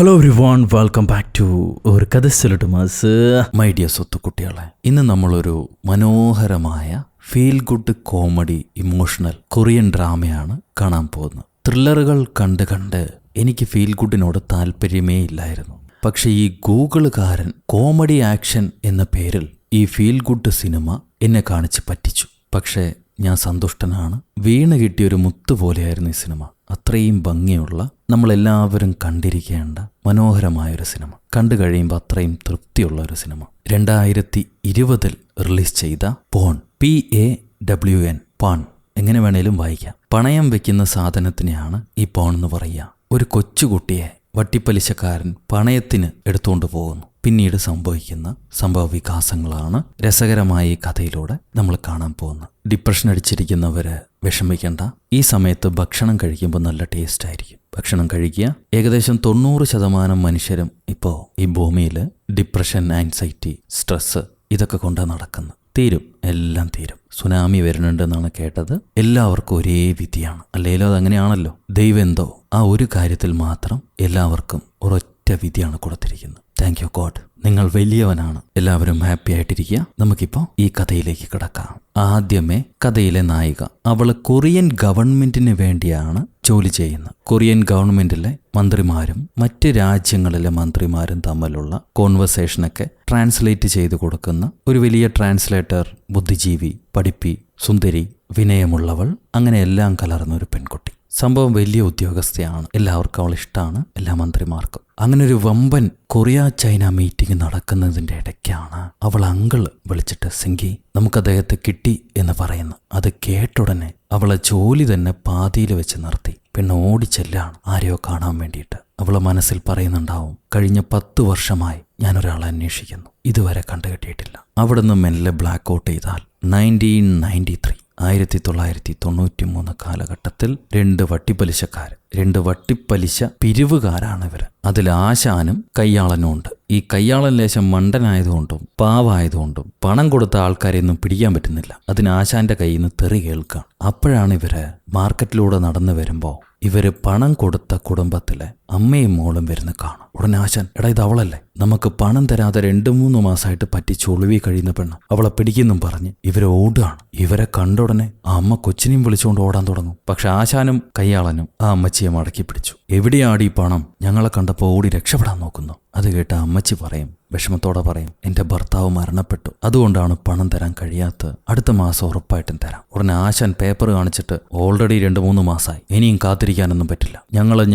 Hello everyone, welcome back to Oru Katha Sollatte mass. My dear സ്വത്തുക്കുട്ടികളെ, ഇന്ന് നമ്മളൊരു മനോഹരമായ feel good comedy emotional Korean ഡ്രാമയാണ് കാണാൻ പോകുന്നത്. ത്രില്ലറുകൾ കണ്ട് കണ്ട് എനിക്ക് ഫീൽ ഗുഡിനോട് താല്പര്യമേ ഇല്ലായിരുന്നു. പക്ഷെ ഈ ഗൂഗിളുകാരൻ കോമഡി ആക്ഷൻ എന്ന പേരിൽ ഈ ഫീൽ ഗുഡ് സിനിമ എന്നെ കാണിച്ച് പറ്റിച്ചു. പക്ഷേ ഞാൻ സന്തുഷ്ടനാണ്. വീണ് കിട്ടിയൊരു മുത്തുപോലെയായിരുന്നു ഈ സിനിമ. അത്രയും ഭംഗിയുള്ള, നമ്മളെല്ലാവരും കണ്ടിരിക്കേണ്ട മനോഹരമായൊരു സിനിമ. കണ്ടു കഴിയുമ്പോൾ അത്രയും തൃപ്തിയുള്ള ഒരു സിനിമ. 2020 റിലീസ് ചെയ്ത പോൺ, PAWN, പാൺ എങ്ങനെ വേണേലും വായിക്കാം. പണയം വെക്കുന്ന സാധനത്തിനെയാണ് ഈ പോൺ എന്ന് പറയുക. ഒരു കൊച്ചുകുട്ടിയെ വട്ടിപ്പലിശക്കാരൻ പണയത്തിന് എടുത്തുകൊണ്ട് പോകുന്നു. പിന്നീട് സംഭവിക്കുന്ന സംഭവ വികാസങ്ങളാണ് രസകരമായ ഈ കഥയിലൂടെ നമ്മൾ കാണാൻ പോകുന്നത്. ഡിപ്രഷൻ അടിച്ചിരിക്കുന്നവര് വിഷമിക്കേണ്ട. ഈ സമയത്ത് ഭക്ഷണം കഴിക്കുമ്പോൾ നല്ല ടേസ്റ്റ് ആയിരിക്കും. ഭക്ഷണം കഴിക്കുക. ഏകദേശം 90% മനുഷ്യരും ഇപ്പോൾ ഈ ഭൂമിയിൽ ഡിപ്രഷൻ, ആൻസൈറ്റി, സ്ട്രെസ് ഇതൊക്കെ കൊണ്ടാണ് നടക്കുന്നത്. തീരും, എല്ലാം തീരും. സുനാമി വരുന്നുണ്ടെന്നാണ് കേട്ടത്. എല്ലാവർക്കും ഒരേ വിധിയാണ്. അല്ലെങ്കിലും അതങ്ങനെയാണല്ലോ. ദൈവം എന്തോ ആ ഒരു കാര്യത്തിൽ മാത്രം എല്ലാവർക്കും ഒരൊറ്റ വിധിയാണ് കൊടുത്തിരിക്കുന്നത്. താങ്ക് യു ഗോഡ്, നിങ്ങൾ വലിയവനാണ്. എല്ലാവരും ഹാപ്പി ആയിട്ടിരിക്കുക. നമുക്കിപ്പോൾ ഈ കഥയിലേക്ക് കിടക്കാം. ആദ്യമേ കഥയിലെ നായിക, അവള് കൊറിയൻ ഗവൺമെന്റിന് വേണ്ടിയാണ് ജോലി ചെയ്യുന്നത്. കൊറിയൻ ഗവൺമെന്റിലെ മന്ത്രിമാരും മറ്റ് രാജ്യങ്ങളിലെ മന്ത്രിമാരും തമ്മിലുള്ള കോൺവെർസേഷനൊക്കെ ട്രാൻസ്ലേറ്റ് ചെയ്ത് കൊടുക്കുന്ന ഒരു വലിയ ട്രാൻസ്ലേറ്റർ, ബുദ്ധിജീവി, പഠിപ്പി, സുന്ദരി, വിനയമുള്ളവൾ, അങ്ങനെ എല്ലാം കലർന്ന ഒരു പെൺകുട്ടി. സംഭവം വലിയ ഉദ്യോഗസ്ഥയാണ്. എല്ലാവർക്കും അവൾ ഇഷ്ടമാണ്, എല്ലാ മന്ത്രിമാർക്കും. അങ്ങനെ ഒരു വമ്പൻ കൊറിയ ചൈന മീറ്റിംഗ് നടക്കുന്നതിൻ്റെ ഇടയ്ക്കാണ് അവൾ അങ്കിള് വിളിച്ചിട്ട്, സിംഗി, നമുക്ക് അദ്ദേഹത്തെ കിട്ടി എന്ന് പറയുന്നു. അത് കേട്ടുടനെ അവളെ ജോലി തന്നെ പാതിയിൽ വെച്ച് നിർത്തി. പിന്നെ ഓടിച്ചെല്ലാണ് ആരെയോ കാണാൻ വേണ്ടിയിട്ട്. അവളെ മനസ്സിൽ പറയുന്നുണ്ടാവും, കഴിഞ്ഞ 10 വർഷമായി ഞാനൊരാളെ അന്വേഷിക്കുന്നു, ഇതുവരെ കണ്ടുകെട്ടിയിട്ടില്ല. അവിടുന്ന് മെല്ലെ ബ്ലാക്ക് ഔട്ട് ചെയ്താൽ 1993 1993 കാലഘട്ടത്തിൽ 2 വട്ടിപ്പലിശക്കാർ, 2 വട്ടിപ്പലിശ പിരിവുകാരാണ് ഇവർ. അതിൽ ആശാനും കയ്യാളനും ഉണ്ട്. ഈ കയ്യാളൻ ലേശം മണ്ടനായതുകൊണ്ടും പാവായതുകൊണ്ടും പണം കൊടുത്ത ആൾക്കാരെയൊന്നും പിടിക്കാൻ പറ്റുന്നില്ല. അതിന് ആശാന്റെ കയ്യിൽ നിന്ന് തെറി കേൾക്കാം. അപ്പോഴാണ് ഇവര് മാർക്കറ്റിലൂടെ നടന്നു വരുമ്പോൾ ഇവര് പണം കൊടുത്ത കുടുംബത്തിലെ അമ്മയും മോളും വരുന്ന കാണും. ഉടനെ ആശാൻ, എടാ ഇത് അവളല്ലേ, നമുക്ക് പണം തരാതെ 2-3 മാസമായിട്ട് പറ്റിച്ച് ഒളിവി കഴിയുന്ന പെണ്ണ്, അവളെ പിടിക്കുന്നും പറഞ്ഞ് ഇവരെ ഓടുകയാണ്. ഇവരെ കണ്ട ഉടനെ ആ അമ്മ കൊച്ചിനെയും വിളിച്ചുകൊണ്ട് ഓടാൻ തുടങ്ങും. പക്ഷെ ആശാനും കയ്യാളനും ആ അമ്മച്ചിയെ മടക്കി പിടിച്ചു. എവിടെയാടി പണം, ഞങ്ങളെ കണ്ടപ്പോൾ ഓടി രക്ഷപ്പെടാൻ നോക്കുന്നു. അത് കേട്ട അമ്മച്ചി പറയും, വിഷമത്തോടെ പറയും, എന്റെ ഭർത്താവ് മരണപ്പെട്ടു, അതുകൊണ്ടാണ് പണം തരാൻ കഴിയാത്തത്, അടുത്ത മാസം ഉറപ്പായിട്ടും തരാം. ഉടനെ ആശാൻ പേപ്പർ കാണിച്ചിട്ട്, ഓൾറെഡി 2-3 മാസമായി, ഇനിയും കാത്തിരിക്കാനൊന്നും പറ്റില്ല.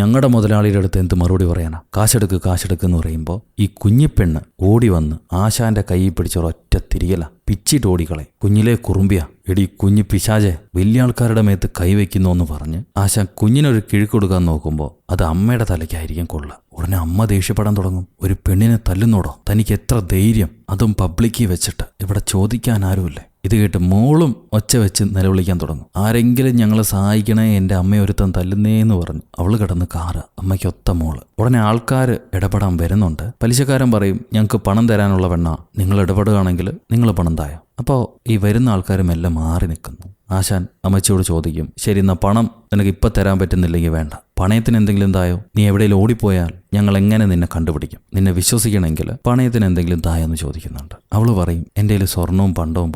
ഞങ്ങളുടെ മുതലാളിയുടെ അടുത്ത് എന്ത് മറുപടി പറയാനാ, കാശെടുക്ക് എന്ന് പറയുമ്പോൾ ഈ കുഞ്ഞിപ്പെണ്ണ് ഓടി വന്ന് ആശാന്റെ കൈ പിടിച്ചൊരൊറ്റ തിരിയല, പിച്ചിട്ടോടികളെ. കുഞ്ഞിലെ കുറുമ്പിയ, എടി കുഞ്ഞു പിശാചെ, വലിയ ആൾക്കാരുടെ മേത്ത് കൈവയ്ക്കുന്നു എന്ന് പറഞ്ഞ് ആശാൻ കുഞ്ഞിനൊരു കിഴിക്കൊടുക്കാൻ നോക്കുമ്പോൾ അത് അമ്മയുടെ തലയ്ക്കായിരിക്കും കൊള്ള. ഉടനെ അമ്മ ദേഷ്യപ്പെടാൻ തുടങ്ങും. ഒരു പെണ്ണിനെ തല്ലുന്നോടോ, തനിക്ക് എത്ര ധൈര്യം, അതും പബ്ലിക്കിൽ വെച്ചിട്ട്, ഇവിടെ ചോദിക്കാൻ ആരുമില്ലേ. ഇത് കേട്ട് മോളും ഒച്ച വെച്ച് നിലവിളിക്കാൻ തുടങ്ങും. ആരെങ്കിലും ഞങ്ങളെ സഹായിക്കണേ, എൻ്റെ അമ്മയെ ഒരുത്തൻ തല്ലുന്നേന്ന് പറഞ്ഞു അവള് കിടന്ന് കാറ്. അമ്മയ്ക്കൊത്ത മോള്. ഉടനെ ആൾക്കാർ ഇടപെടാൻ വരുന്നുണ്ട്. പലിശക്കാരൻ പറയും, ഞങ്ങൾക്ക് പണം തരാനുള്ള പെണ്ണ, നിങ്ങൾ ഇടപെടുകയാണെങ്കിൽ നിങ്ങൾ പണം തായോ. അപ്പോൾ ഈ വരുന്ന ആൾക്കാരും എല്ലാം മാറി നിൽക്കുന്നു. ആശാൻ അമ്മച്ചിയോട് ചോദിക്കും, ശരി, എന്നാ പണം നിനക്ക് ഇപ്പം തരാൻ പറ്റുന്നില്ലെങ്കിൽ വേണ്ട, പണയത്തിന് എന്തെങ്കിലും തായോ, നീ എവിടെയെങ്കിലും ഓടിപ്പോയാൽ ഞങ്ങൾ എങ്ങനെ നിന്നെ കണ്ടുപിടിക്കും, നിന്നെ വിശ്വസിക്കണമെങ്കിൽ പണയത്തിന് എന്തെങ്കിലും തായോ എന്ന് ചോദിക്കുന്നുണ്ട്. അവള് പറയും, എൻ്റെ കയ്യിൽ സ്വർണവും പണവും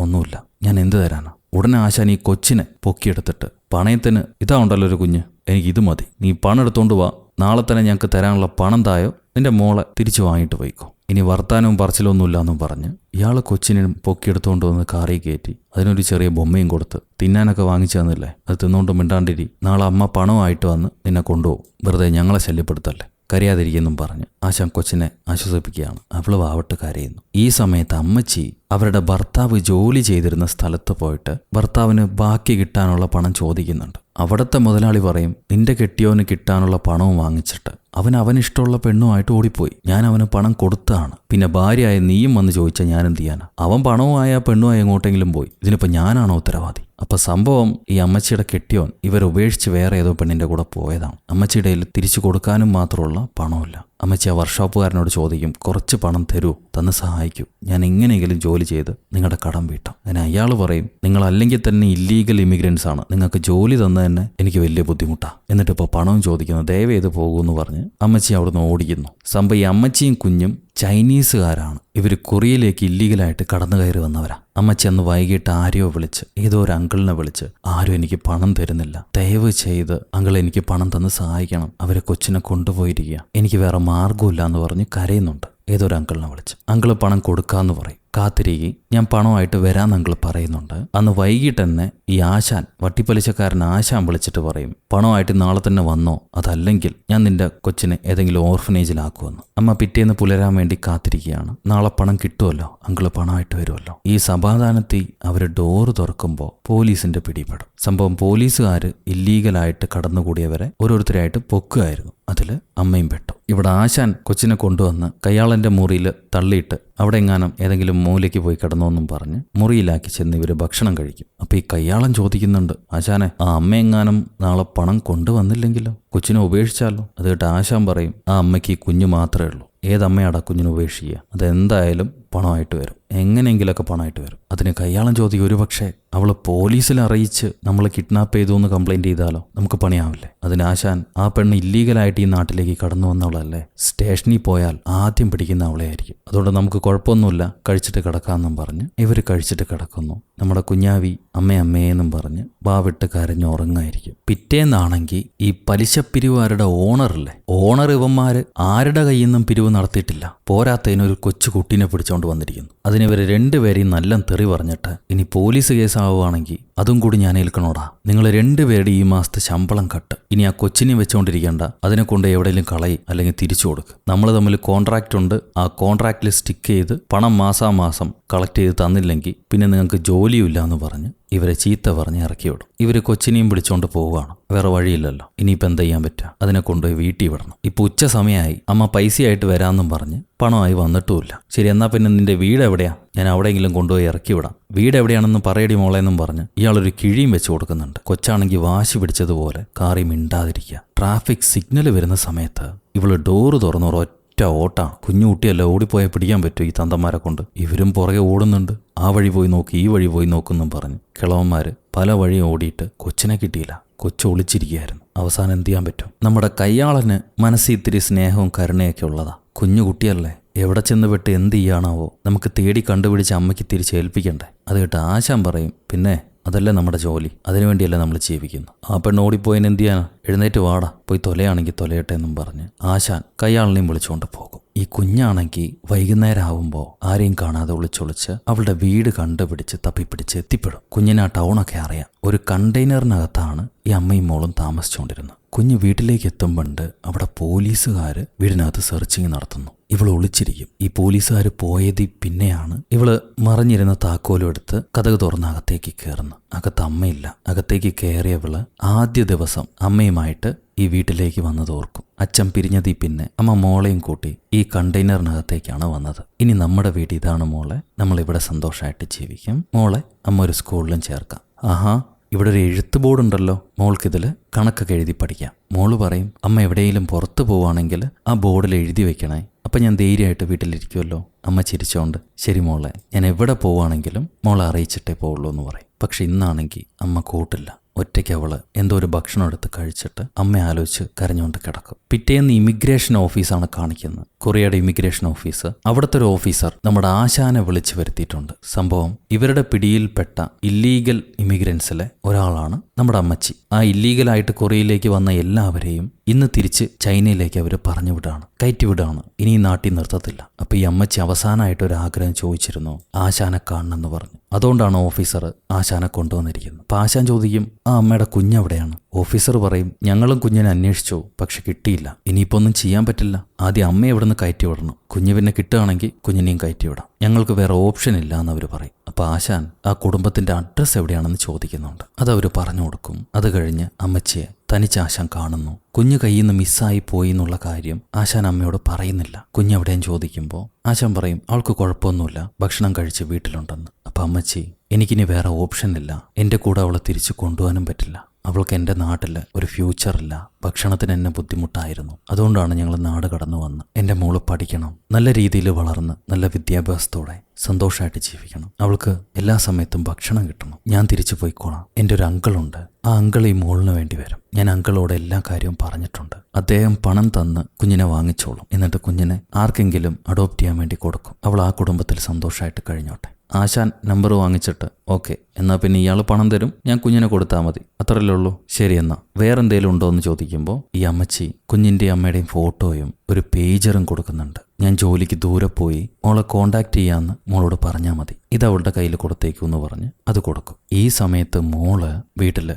ഒന്നുമില്ല, ഞാൻ എന്ത് തരാനാ. ഉടനെ ആശാൻ ഈ കൊച്ചിനെ പൊക്കിയെടുത്തിട്ട്, പണയത്തിന് ഇതാ ഉണ്ടല്ലോ ഒരു കുഞ്ഞ്, എനിക്ക് ഇത് മതി, നീ പണം എടുത്തോണ്ട് വാ, നാളെ തന്നെ ഞങ്ങൾക്ക് തരാനുള്ള പണം തായോ, നിന്റെ മോളെ തിരിച്ചു വാങ്ങിയിട്ട് പോയിക്കോ, ഇനി വർത്താനവും പറച്ചിലൊന്നുമില്ല എന്നും പറഞ്ഞ് ഇയാൾ കൊച്ചിനും പൊക്കിയെടുത്തുകൊണ്ട് വന്ന് കാറിൽ കയറ്റി അതിനൊരു ചെറിയ ബൊമ്മയും കൊടുത്ത്, തിന്നാനൊക്കെ വാങ്ങിച്ചു തന്നില്ലേ, അത് തിന്നുകൊണ്ട് മിണ്ടാണ്ടിരി, നാളെ അമ്മ പണമായിട്ട് വന്ന് നിന്നെ കൊണ്ടുപോകും, വെറുതെ ഞങ്ങളെ ശല്യപ്പെടുത്തല്ലേ, കരയാതിരിക്കുന്നും പറഞ്ഞ് ആശാൻ കൊച്ചിനെ ആശ്വസിപ്പിക്കുകയാണ്. അവള് വാവട്ട് കരയുന്നു. ഈ സമയത്ത് അമ്മച്ചി അവരുടെ ഭർത്താവ് ജോലി ചെയ്തിരുന്ന സ്ഥലത്ത് പോയിട്ട് ഭർത്താവിന് ബാക്കി കിട്ടാനുള്ള പണം ചോദിക്കുന്നുണ്ട്. അവിടുത്തെ മുതലാളി പറയും, നിന്റെ കെട്ടിയവന് കിട്ടാനുള്ള പണവും വാങ്ങിച്ചിട്ട് അവനിഷ്ടമുള്ള പെണ്ണുമായിട്ട് ഓടിപ്പോയി, ഞാൻ അവന് പണം കൊടുത്തതാണ്, പിന്നെ ഭാര്യയായ നീയും വന്ന് ചോദിച്ചാൽ ഞാൻ എന്ത് ചെയ്യാനാ? അവൻ പണവുമായ പെണ്ണുമായി എങ്ങോട്ടെങ്കിലും പോയി. ഇതിനിപ്പോൾ ഞാനാണോ ഉത്തരവാദി? അപ്പൊ സംഭവം ഈ അമ്മച്ചിയുടെ കെട്ടിയോൻ ഇവരെ ഉപേക്ഷിച്ച് വേറെ ഏതോ പെണ്ണിന്റെ കൂടെ പോയതാണ്. അമ്മച്ചിയുടെ കയ്യിൽ തിരിച്ചു കൊടുക്കാനും മാത്രമുള്ള പണമില്ല. അമ്മച്ചി ആ വർക്ക്ഷോപ്പുകാരനോട് ചോദിക്കും, കുറച്ച് പണം തരൂ, തന്ന് സഹായിക്കൂ, ഞാൻ എങ്ങനെയെങ്കിലും ജോലി ചെയ്ത് നിങ്ങളുടെ കടം വീട്ടാം. അങ്ങനെ അയാൾ പറയും, നിങ്ങൾ അല്ലെങ്കിൽ തന്നെ ഇല്ലീഗൽ ഇമിഗ്രൻസ് ആണ്, നിങ്ങൾക്ക് ജോലി തന്നു തന്നെ എനിക്ക് വലിയ ബുദ്ധിമുട്ടാണ്. എന്നിട്ട് ഇപ്പോൾ പണവും ചോദിക്കുന്നു, ദയവേത് പോകുമെന്ന് പറഞ്ഞ് അമ്മച്ചി അവിടുന്ന് ഓടിക്കുന്നു. സംഭവം ഈ അമ്മച്ചിയും കുഞ്ഞും ചൈനീസുകാരാണ്. ഇവർ കൊറിയയിലേക്ക് ഇല്ലീഗലായിട്ട് കടന്നു കയറി വന്നവരാ. അമ്മച്ചി അന്ന് വൈകിട്ട് ആരെയോ വിളിച്ച്, ഏതോ ഒരു അങ്കിളിനെ വിളിച്ച്, ആരും എനിക്ക് പണം തരുന്നില്ല, ദയവ് ചെയ്ത് അങ്കിൾ എനിക്ക് പണം തന്ന് സഹായിക്കണം, അവരെ കൊച്ചിനെ കൊണ്ടുപോയിരിക്കുക, എനിക്ക് വേറെ മാർഗമില്ല എന്ന് പറഞ്ഞ് കരയുന്നുണ്ട്. ഏതൊരു അങ്കിളിനെ വിളിച്ച് അങ്കിള് പണം കൊടുക്കാന്ന് പറയും. കാത്തിരികെ ഞാൻ പണമായിട്ട് വരാമെന്ന് അങ്കിൾ പറയുന്നുണ്ട്. അന്ന് വൈകിട്ട് തന്നെ ഈ ആശാൻ, വട്ടിപ്പലിശക്കാരൻ ആശാൻ വിളിച്ചിട്ട് പറയും, പണമായിട്ട് നാളെ തന്നെ വന്നോ, അതല്ലെങ്കിൽ ഞാൻ നിന്റെ കൊച്ചിനെ ഏതെങ്കിലും ഓർഫനേജിലാക്കുമെന്ന്. അമ്മ പിറ്റേന്ന് പുലരാൻ വേണ്ടി കാത്തിരിക്കുകയാണ്. നാളെ പണം കിട്ടുമല്ലോ, അങ്കിള് പണമായിട്ട് വരുമല്ലോ. ഈ സമാധാനത്തിൽ അവർ ഡോറ് തുറക്കുമ്പോൾ പോലീസിന്റെ പിടിപെടും. സംഭവം പോലീസുകാർ ഇല്ലീഗലായിട്ട് കടന്നുകൂടിയവരെ ഓരോരുത്തരായിട്ട് പൊക്കുകയായിരുന്നു. അതിൽ അമ്മയും പെട്ടു. ഇവിടെ ആശാൻ കൊച്ചിനെ കൊണ്ടുവന്ന് കയ്യാളന്റെ മുറിയിൽ തള്ളിയിട്ട് അവിടെ എങ്ങാനും ഏതെങ്കിലും മൂലയ്ക്ക് പോയി കിടന്നോന്നും പറഞ്ഞ് മുറിയിലാക്കി ചെന്ന് ഇവർ ഭക്ഷണം കഴിക്കും. അപ്പൊ ഈ കയ്യാളൻ ചോദിക്കുന്നുണ്ട്, ആശാനെ, ആ അമ്മ എങ്ങാനും നാളെ പണം കൊണ്ടുവന്നില്ലെങ്കിലോ, കൊച്ചിനെ ഉപേക്ഷിച്ചാലോ? അത് കേട്ട് ആശാൻ പറയും, ആ അമ്മയ്ക്ക് ഈ കുഞ്ഞ് മാത്രമേ ഉള്ളൂ, ഏതമ്മയാടാ കുഞ്ഞിനെ ഉപേക്ഷിക്കുക, അതെന്തായാലും പണമായിട്ട് വരും, എങ്ങനെയെങ്കിലൊക്കെ പണമായിട്ട് വരും. അതിന് കയ്യാളൻ ചോദിക്കും, ഒരു പക്ഷേ അവൾ പോലീസിൽ അറിയിച്ച് നമ്മൾ കിഡ്നാപ്പ് ചെയ്തു എന്ന് കംപ്ലൈന്റ് ചെയ്താലോ, നമുക്ക് പണിയാവില്ലേ? അതിന് ആശാൻ, ആ പെണ്ണ് ഇല്ലീഗലായിട്ട് ഈ നാട്ടിലേക്ക് കടന്നു വന്നവളല്ലേ, സ്റ്റേഷനിൽ പോയാൽ ആദ്യം പിടിക്കുന്ന അവളെ ആയിരിക്കും, അതുകൊണ്ട് നമുക്ക് കുഴപ്പമൊന്നുമില്ല, കഴിച്ചിട്ട് കിടക്കാമെന്നും പറഞ്ഞ് ഇവർ കഴിച്ചിട്ട് കിടക്കുന്നു. നമ്മുടെ കുഞ്ഞാവി അമ്മേന്നും പറഞ്ഞ് വാവിട്ട് കരഞ്ഞുറങ്ങായിരിക്കും. പിറ്റേന്നാണെങ്കിൽ ഈ പലിശപ്പിരിവുകാരുടെ ഓണറില്ലേ, ഓണർ ഇവന്മാര് ആരുടെ കയ്യിൽ നിന്നും പിരിവ് നടത്തിയിട്ടില്ല, പോരാത്തതിനൊരു കൊച്ചു കുട്ടീനെ പിടിച്ചോണ്ട് വന്നിരിക്കുന്നു. അതിനിവർ രണ്ടുപേരെയും നല്ല തെറി പറഞ്ഞിട്ട്, ഇനി പോലീസ് കേസാവുകയാണെങ്കിൽ അതും കൂടി ഞാൻ ഏൽക്കണോടാ, നിങ്ങൾ രണ്ടുപേരുടെ ഈ മാസത്തെ ശമ്പളം കട്ട്, ഇനി ആ കൊച്ചിനെ വെച്ചുകൊണ്ടിരിക്കേണ്ട, അതിനെ കൊണ്ട് എവിടെയെങ്കിലും കളയി അല്ലെങ്കിൽ തിരിച്ചു കൊടുക്ക്, നമ്മൾ തമ്മിൽ കോൺട്രാക്റ്റ് ഉണ്ട്, ആ കോൺട്രാക്റ്റിൽ സ്റ്റിക്ക് ചെയ്ത് പണം മാസാമാസം കളക്ട് ചെയ്ത് തന്നില്ലെങ്കിൽ പിന്നെ നിങ്ങൾക്ക് ജോലിയില്ല എന്ന് പറഞ്ഞ് ഇവരെ ചീത്ത പറഞ്ഞ് ഇറക്കി വിടും. ഇവർ കൊച്ചിനെയും പിടിച്ചോണ്ട് പോവുകയാണ്. വേറെ വഴിയില്ലല്ലോ, ഇനിയിപ്പോൾ എന്താ ചെയ്യാൻ പറ്റുക? അതിനെ കൊണ്ടുപോയി വീട്ടിൽ വിടണം. ഇപ്പോൾ ഉച്ച സമയമായി. അമ്മ പൈസയായിട്ട് വരാമെന്നും പറഞ്ഞ് പണമായി വന്നിട്ടുമില്ല. ശരി, എന്നാൽ പിന്നെ നിന്റെ വീട് എവിടെയാ, ഞാൻ അവിടെയെങ്കിലും കൊണ്ടുപോയി ഇറക്കി വിടാം, വീട് എവിടെയാണെന്ന് പറയടി മോളെന്നും പറഞ്ഞ് ഇയാളൊരു കിഴിയും വെച്ച് കൊടുക്കുന്നുണ്ട്. കൊച്ചാണെങ്കിൽ വാശി പിടിച്ചതുപോലെ കാറി മിണ്ടാതിരിക്കുക. ട്രാഫിക് സിഗ്നൽ വരുന്ന സമയത്ത് ഇവള് ഡോറ് തുറന്ന് ഒറ്റ ഓട്ടാണ്. കുഞ്ഞുകുട്ടിയല്ല, ഓടിപ്പോയാൽ പിടിക്കാൻ പറ്റും ഈ തന്തന്മാരെ കൊണ്ട്. ഇവരും പുറകെ ഓടുന്നുണ്ട്. ആ വഴി പോയി നോക്കി, ഈ വഴി പോയി നോക്കുന്നും പറഞ്ഞ് കിളവന്മാര് പല വഴി ഓടിയിട്ട് കൊച്ചിനെ കിട്ടിയില്ല. കൊച്ചു ഒളിച്ചിരിക്കുകയായിരുന്നു. അവസാനം എന്ത് ചെയ്യാൻ പറ്റും? നമ്മുടെ കയ്യാളന് മനസ്സിൽ ഇത്തിരി സ്നേഹവും കരുണയൊക്കെ ഉള്ളതാ. കുഞ്ഞുകുട്ടിയല്ലേ, എവിടെ ചെന്ന് പെട്ട് എന്ത് ചെയ്യാണാവോ, നമുക്ക് തേടി കണ്ടുപിടിച്ച് അമ്മയ്ക്ക് തിരിച്ചേൽപ്പിക്കണ്ടേ? അത് കേട്ട് ആശാൻ പറയും, പിന്നെ അതല്ലേ നമ്മുടെ ജോലി, അതിനുവേണ്ടിയല്ലേ നമ്മൾ ജീവിക്കുന്നു. ആ പെണ്ണ് ഓടിപ്പോയിന് എന്ത് ചെയ്യാനാ, എഴുന്നേറ്റ് വാടാ, പോയി തൊലയാണെങ്കിൽ തൊലയട്ടെ എന്നും പറഞ്ഞ് ആശാൻ കയ്യാളിനെയും വിളിച്ചുകൊണ്ട് പോകും. ഈ കുഞ്ഞാണെങ്കിൽ വൈകുന്നേരം ആവുമ്പോൾ ആരെയും കാണാതെ ഒളിച്ചൊളിച്ച് അവളുടെ വീട് കണ്ടുപിടിച്ച് തപ്പിപ്പിടിച്ച് എത്തിപ്പെടും. കുഞ്ഞിന് ആ ടൗണൊക്കെ അറിയാം. ഒരു കണ്ടെയ്നറിനകത്താണ് ഈ അമ്മയും മോളും താമസിച്ചുകൊണ്ടിരുന്നത്. കുഞ്ഞ് വീട്ടിലേക്ക് എത്തുമ്പോണ്ട് അവിടെ പോലീസുകാർ വീടിനകത്ത് സെർച്ചിങ് നടത്തുന്നു. ഇവൾ ഒളിച്ചിരിക്കും. ഈ പോലീസുകാർ പോയതിൽ പിന്നെയാണ് ഇവള് മറിഞ്ഞിരുന്ന താക്കോലും എടുത്ത് കതക് തുറന്ന് അകത്തേക്ക് കയറുന്നു. അകത്ത് അമ്മയില്ല. അകത്തേക്ക് കയറിയവള് ആദ്യ ദിവസം അമ്മയുമായിട്ട് ഈ വീട്ടിലേക്ക് വന്നത് ഓർക്കും. അച്ഛൻ പിരിഞ്ഞതിൽ പിന്നെ അമ്മ മോളെയും കൂട്ടി ഈ കണ്ടെയ്നറിനകത്തേക്കാണ് വന്നത്. ഇനി നമ്മുടെ വീട് ഇതാണ് മോളെ, നമ്മളിവിടെ സന്തോഷമായിട്ട് ജീവിക്കും, മോളെ അമ്മ ഒരു സ്കൂളിലും ചേർക്കാം. ആഹാ, ഇവിടെ ഒരു എഴുത്ത് ബോർഡ് ഉണ്ടല്ലോ, മോൾക്കിതിൽ കണക്കൊക്കെ എഴുതി പഠിക്കാം. മോള് പറയും, അമ്മ എവിടെയെങ്കിലും പുറത്ത് പോവുകയാണെങ്കിൽ ആ ബോർഡിൽ എഴുതി വെക്കണേ, അപ്പം ഞാൻ ധൈര്യമായിട്ട് വീട്ടിലിരിക്കുമല്ലോ. അമ്മ ചിരിച്ചോണ്ട്, ശരി മോളെ, ഞാൻ എവിടെ പോവുകയാണെങ്കിലും മോളെ അറിയിച്ചിട്ടേ പോവുള്ളൂ എന്ന് പറയും. പക്ഷെ ഇന്നാണെങ്കിൽ അമ്മ കൂട്ടില്ല. ഒറ്റയ്ക്ക് അവള് എന്തോ ഒരു ഭക്ഷണം എടുത്ത് കഴിച്ചിട്ട് അമ്മ ആലോചിച്ച് കരഞ്ഞുകൊണ്ട് കിടക്കും. പിറ്റേന്ന് ഇമിഗ്രേഷൻ ഓഫീസാണ് കാണിക്കുന്നത്, കൊറിയയുടെ ഇമിഗ്രേഷൻ ഓഫീസ്. അവിടുത്തെ ഒരു ഓഫീസർ നമ്മുടെ ആശാനെ വിളിച്ചു വരുത്തിയിട്ടുണ്ട്. സംഭവം ഇവരുടെ പിടിയിൽപ്പെട്ട ഇല്ലീഗൽ ഇമിഗ്രൻസിലെ ഒരാളാണ് നമ്മുടെ അമ്മച്ചി. ആ ഇല്ലീഗലായിട്ട് കൊറിയയിലേക്ക് വന്ന എല്ലാവരെയും ഇന്ന് തിരിച്ച് ചൈനയിലേക്ക് അവർ പറഞ്ഞു വിടാണ്, കയറ്റിവിടാണ്. ഇനി ഈ നാട്ടിൽ നിർത്തത്തില്ല. അപ്പൊ ഈ അമ്മച്ചി അവസാനമായിട്ട് ഒരു ആഗ്രഹം ചോദിച്ചിരുന്നു, ആശാനെ കാണണമെന്ന് പറഞ്ഞു. അതുകൊണ്ടാണ് ഓഫീസർ ആശാനെ കൊണ്ടുവന്നിരിക്കുന്നത്. അപ്പൊ ആശാൻ ചോദിക്കും, ആ അമ്മയുടെ കുഞ്ഞെവിടെയാണ്? ഓഫീസർ പറയും, ഞങ്ങളും കുഞ്ഞിനെ അന്വേഷിച്ചു, പക്ഷെ കിട്ടിയില്ല. ഇനിയിപ്പോൾ ഒന്നും ചെയ്യാൻ പറ്റില്ല, ആദ്യം അമ്മയെ ഇവിടുന്ന് കയറ്റി വിടണം, കുഞ്ഞ് പിന്നെ കിട്ടുകയാണെങ്കിൽ കുഞ്ഞിനെയും കയറ്റി വിടാം, ഞങ്ങൾക്ക് വേറെ ഓപ്ഷൻ ഇല്ല എന്നവർ പറയും. അപ്പോൾ ആശാൻ ആ കുടുംബത്തിന്റെ അഡ്രസ്സ് എവിടെയാണെന്ന് ചോദിക്കുന്നുണ്ട്. അതവർ പറഞ്ഞു കൊടുക്കും. അത് കഴിഞ്ഞ് അമ്മച്ചിയെ തനിച്ച് ആശാൻ കാണുന്നു. കുഞ്ഞ് കയ്യിൽ നിന്ന് മിസ്സായി പോയി എന്നുള്ള കാര്യം ആശാൻ അമ്മയോട് പറയുന്നില്ല. കുഞ്ഞെവിടെയും ചോദിക്കുമ്പോൾ ആശാൻ പറയും അവൾക്ക് കുഴപ്പമൊന്നുമില്ല, ഭക്ഷണം കഴിച്ച് വീട്ടിലുണ്ടെന്ന്. അപ്പം അമ്മച്ചി, എനിക്കിനി വേറെ ഓപ്ഷൻ ഇല്ല, എൻ്റെ കൂടെ അവളെ തിരിച്ചു കൊണ്ടുപോകാനും പറ്റില്ല. അവൾക്ക് എൻ്റെ നാട്ടിൽ ഒരു ഫ്യൂച്ചറില്ല, ഭക്ഷണത്തിന് എന്നെ ബുദ്ധിമുട്ടായിരുന്നു. അതുകൊണ്ടാണ് ഞങ്ങൾ നാട് കടന്നു വന്ന്. എൻ്റെ മോള് പഠിക്കണം, നല്ല രീതിയിൽ വളർന്ന് നല്ല വിദ്യാഭ്യാസത്തോടെ സന്തോഷമായിട്ട് ജീവിക്കണം. അവൾക്ക് എല്ലാ സമയത്തും ഭക്ഷണം കിട്ടണം. ഞാൻ തിരിച്ചു പോയിക്കോളാം. എൻ്റെ ഒരു അങ്കിളുണ്ട്, ആ അങ്കിൾ ഈ മോളിന് വേണ്ടി വരും. ഞാൻ അങ്കിളോട് എല്ലാ കാര്യവും പറഞ്ഞിട്ടുണ്ട്. അദ്ദേഹം പണം തന്ന് കുഞ്ഞിനെ വാങ്ങിച്ചോളും. എന്നിട്ട് കുഞ്ഞിനെ ആർക്കെങ്കിലും അഡോപ്റ്റ് ചെയ്യാൻ വേണ്ടി കൊടുക്കും. അവൾ ആ കുടുംബത്തിൽ സന്തോഷമായിട്ട് കഴിഞ്ഞോട്ടെ. ആശാൻ നമ്പർ വാങ്ങിച്ചിട്ട് ഓക്കെ, എന്നാൽ പിന്നെ ഇയാൾ പണം തരും, ഞാൻ കുഞ്ഞിനെ കൊടുത്താൽ മതി, അത്രയല്ലേ ഉള്ളൂ, ശരി എന്നാ വേറെന്തേലും ഉണ്ടോ എന്ന് ചോദിക്കുമ്പോൾ ഈ അമ്മച്ചി കുഞ്ഞിൻ്റെയും അമ്മയുടെയും ഫോട്ടോയും ഒരു പേജറും കൊടുക്കുന്നുണ്ട്. ഞാൻ ജോലിക്ക് ദൂരെ പോയി മോളെ കോണ്ടാക്ട് ചെയ്യാമെന്ന് മോളോട് പറഞ്ഞാൽ മതി, ഇത് അവളുടെ കയ്യിൽ കൊടുത്തേക്കുമെന്ന് പറഞ്ഞ് അത് കൊടുക്കും. ഈ സമയത്ത് മോള് വീട്ടിൽ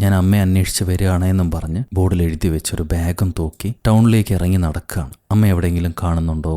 ഞാൻ അമ്മയെ അന്വേഷിച്ച് വരികയാണെന്നും പറഞ്ഞ് ബോർഡിൽ എഴുതി വെച്ചൊരു ബാഗും തൂക്കി ടൗണിലേക്ക് ഇറങ്ങി നടക്കുകയാണ്. അമ്മ എവിടെയെങ്കിലും കാണുന്നുണ്ടോ